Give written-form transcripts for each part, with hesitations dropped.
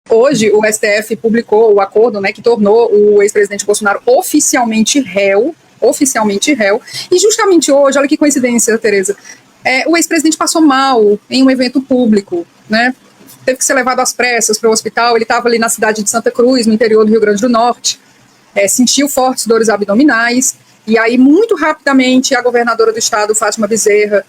Hoje, o STF publicou o acordo, né, que tornou o ex-presidente Bolsonaro oficialmente réu, e justamente hoje, olha que coincidência, Tereza, o ex-presidente passou mal em um evento público, né, teve que ser levado às pressas para o hospital, ele estava ali na cidade de Santa Cruz, no interior do Rio Grande do Norte, sentiu fortes dores abdominais, e aí, muito rapidamente, a governadora do estado, Fátima Bezerra,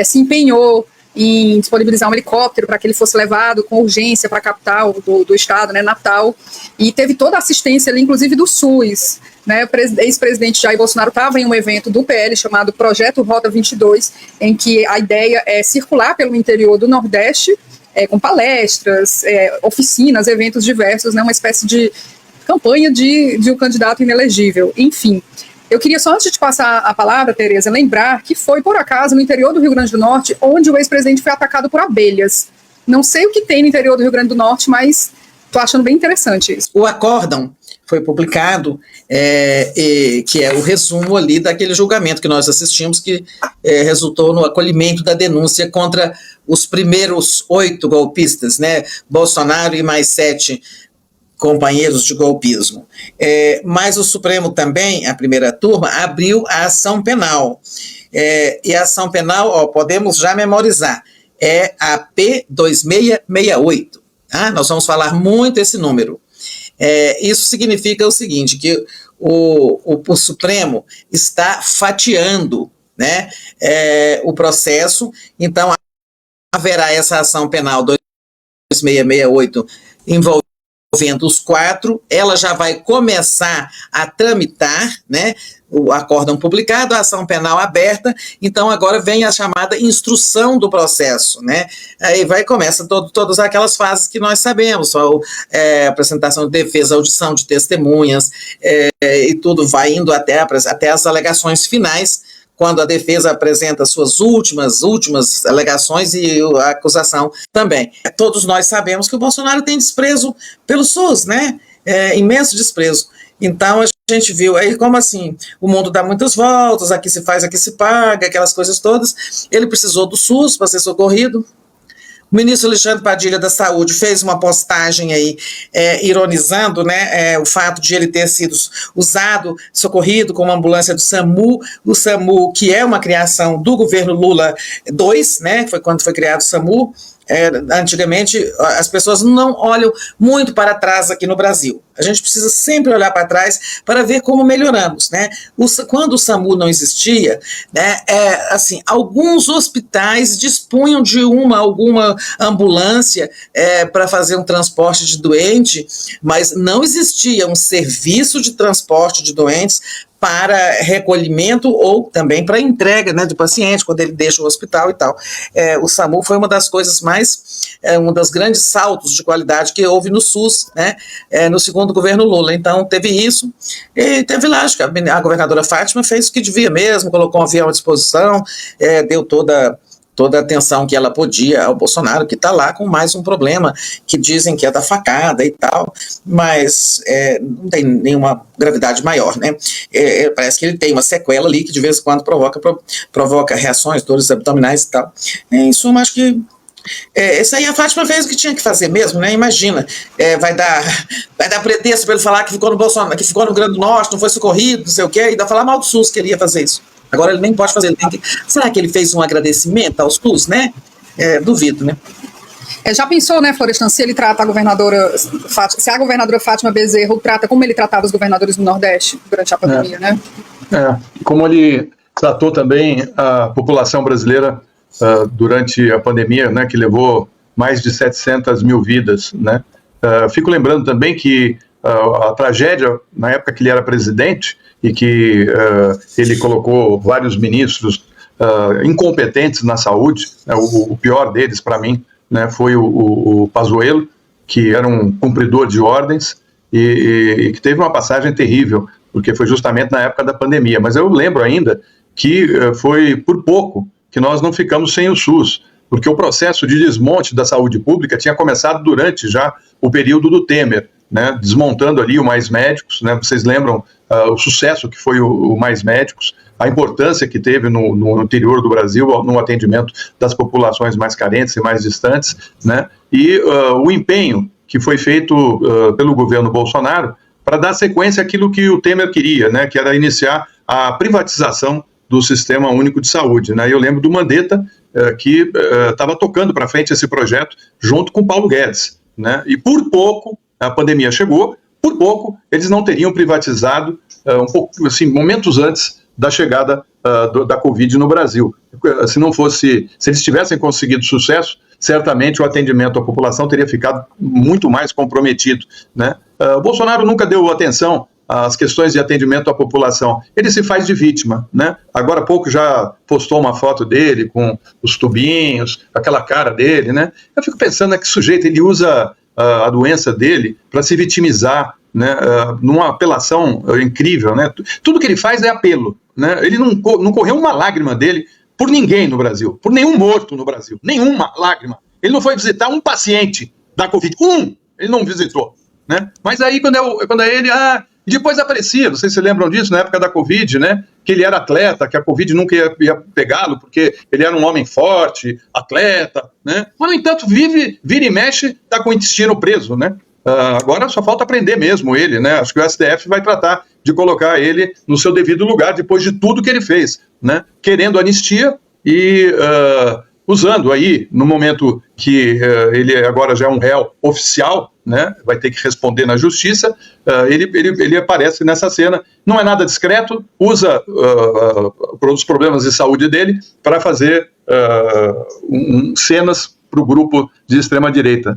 se empenhou em disponibilizar um helicóptero para que ele fosse levado com urgência para a capital do estado, né, Natal, e teve toda a assistência ali, inclusive do SUS, né, o ex-presidente Jair Bolsonaro estava em um evento do PL chamado Projeto Rota 22, em que a ideia é circular pelo interior do Nordeste, com palestras, oficinas, eventos diversos, né, uma espécie de campanha de um candidato inelegível, enfim. Eu queria só, antes de te passar a palavra, Tereza, lembrar que foi, por acaso, no interior do Rio Grande do Norte, onde o ex-presidente foi atacado por abelhas. Não sei o que tem no interior do Rio Grande do Norte, mas estou achando bem interessante isso. O acórdão foi publicado, que é o resumo ali daquele julgamento que nós assistimos, que resultou no acolhimento da denúncia contra os primeiros 8 golpistas, né? Bolsonaro e mais 7 companheiros de golpismo. Mas o Supremo também, a primeira turma, abriu a ação penal. E a ação penal, podemos já memorizar, é a P2668. Nós vamos falar muito esse número. Isso significa o seguinte, que o Supremo está fatiando, né, o processo, então haverá essa ação penal 2668 envolvendo os 4, ela já vai começar a tramitar, né, o acórdão publicado, a ação penal aberta, então agora vem a chamada instrução do processo, né, aí começa todas aquelas fases que nós sabemos, apresentação de defesa, audição de testemunhas, e tudo vai indo até as alegações finais, quando a defesa apresenta suas últimas alegações e a acusação também. Todos nós sabemos que o Bolsonaro tem desprezo pelo SUS, né? Imenso desprezo. Então, a gente viu aí como assim, o mundo dá muitas voltas, aqui se faz, aqui se paga, aquelas coisas todas. Ele precisou do SUS para ser socorrido. O ministro Alexandre Padilha da Saúde fez uma postagem aí, ironizando, né, o fato de ele ter sido socorrido com uma ambulância do SAMU, o SAMU, que é uma criação do governo Lula II, né, foi quando foi criado o SAMU. Antigamente, as pessoas não olham muito para trás aqui no Brasil. A gente precisa sempre olhar para trás para ver como melhoramos, né? Quando o SAMU não existia, né, assim, alguns hospitais dispunham de alguma ambulância para fazer um transporte de doente, mas não existia um serviço de transporte de doentes para recolhimento ou também para entrega, né, do paciente, quando ele deixa o hospital e tal. O SAMU foi uma das coisas um dos grandes saltos de qualidade que houve no SUS, né, no segundo governo Lula. Então, teve isso, e teve lá, acho que a governadora Fátima fez o que devia mesmo, colocou um avião à disposição, deu toda a atenção que ela podia ao Bolsonaro, que está lá com mais um problema, que dizem que é da facada e tal, mas não tem nenhuma gravidade maior, né? Parece que ele tem uma sequela ali que de vez em quando provoca reações, dores abdominais e tal. Em suma, acho que isso aí a Fátima fez o que tinha que fazer mesmo, né? Imagina, vai dar pretexto para ele falar que ficou no Bolsonaro, que ficou no Rio Grande do Norte, não foi socorrido, não sei o quê, e ainda falar mal do SUS que ele ia fazer isso. Agora ele nem pode fazer, será que ele fez um agradecimento aos SUS, né? Duvido, né? Já pensou, né, Florestan, se ele trata a governadora Fátima Bezerra o trata como ele tratava os governadores do Nordeste durante a pandemia, né? Como ele tratou também a população brasileira durante a pandemia, né, que levou mais de 700 mil vidas, né? Fico lembrando também que a tragédia, na época que ele era presidente, e que ele colocou vários ministros incompetentes na saúde, né, o pior deles, para mim, né, foi o Pazuello, que era um cumpridor de ordens e que teve uma passagem terrível, porque foi justamente na época da pandemia. Mas eu lembro ainda que foi por pouco que nós não ficamos sem o SUS, porque o processo de desmonte da saúde pública tinha começado durante já o período do Temer, né, desmontando ali o Mais Médicos, né, vocês lembram o sucesso que foi o Mais Médicos, a importância que teve no interior do Brasil no atendimento das populações mais carentes e mais distantes, né, e o empenho que foi feito pelo governo Bolsonaro para dar sequência àquilo que o Temer queria, né, que era iniciar a privatização do Sistema Único de Saúde, né? Eu lembro do Mandetta, que estava tocando para frente esse projeto junto com Paulo Guedes, né? E por pouco, a pandemia chegou, por pouco eles não teriam privatizado um pouco, assim, momentos antes da chegada da Covid no Brasil. Se eles tivessem conseguido sucesso, certamente o atendimento à população teria ficado muito mais comprometido, né? O Bolsonaro nunca deu atenção às questões de atendimento à população. Ele se faz de vítima, né? Agora há pouco já postou uma foto dele com os tubinhos, aquela cara dele, né? Eu fico pensando que sujeito, ele usa a doença dele para se vitimizar, né? Numa apelação incrível, né? Tudo que ele faz é apelo, né? Ele não correu uma lágrima dele por ninguém no Brasil, por nenhum morto no Brasil, nenhuma lágrima. Ele não foi visitar um paciente da Covid, ele não visitou, né? Mas aí quando é ele, depois aparecia, não sei se vocês lembram disso, na época da Covid, né? Que ele era atleta, que a Covid nunca ia pegá-lo, porque ele era um homem forte, atleta, né? Mas, no entanto, vira e mexe, está com o intestino preso, né? Agora só falta prender mesmo ele, né? Acho que o STF vai tratar de colocar ele no seu devido lugar, depois de tudo que ele fez, né? Querendo anistia e usando aí, no momento que ele agora já é um réu oficial, né, vai ter que responder na justiça, ele aparece nessa cena, não é nada discreto, usa os problemas de saúde dele para fazer cenas para o grupo de extrema-direita.